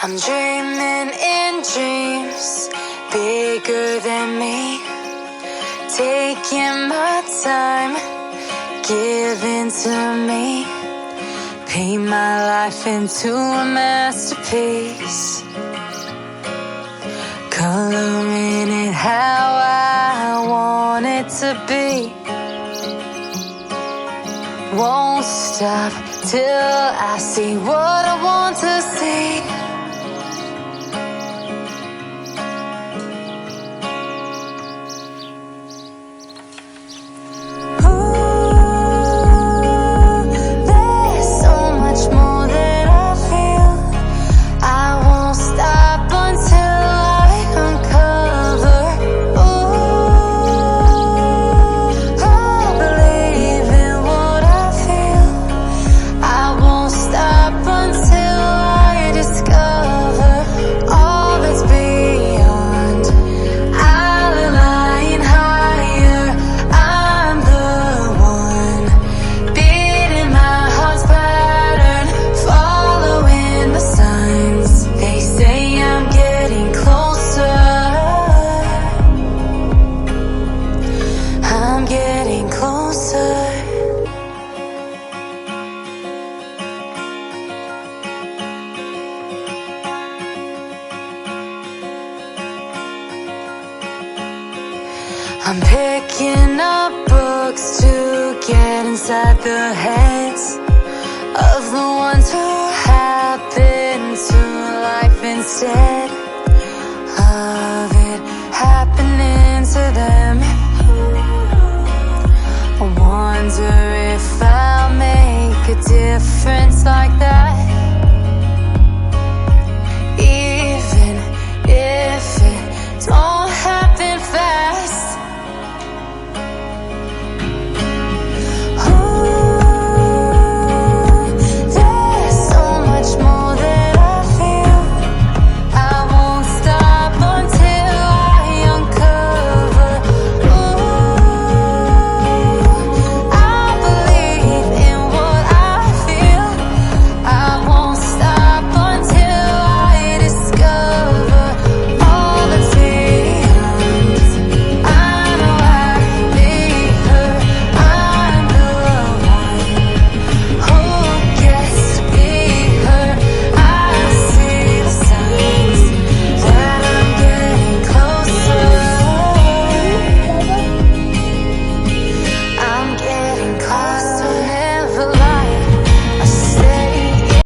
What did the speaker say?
I'm dreaming in dreams bigger than me, taking my time, giving to me, paint my life into a masterpiece, coloring it how I want it to be. Won't stop till I see what I want to see. I'm picking up books to get inside the heads of the ones who happen to life instead of it happening to them. I wonder if I'll make a difference like that.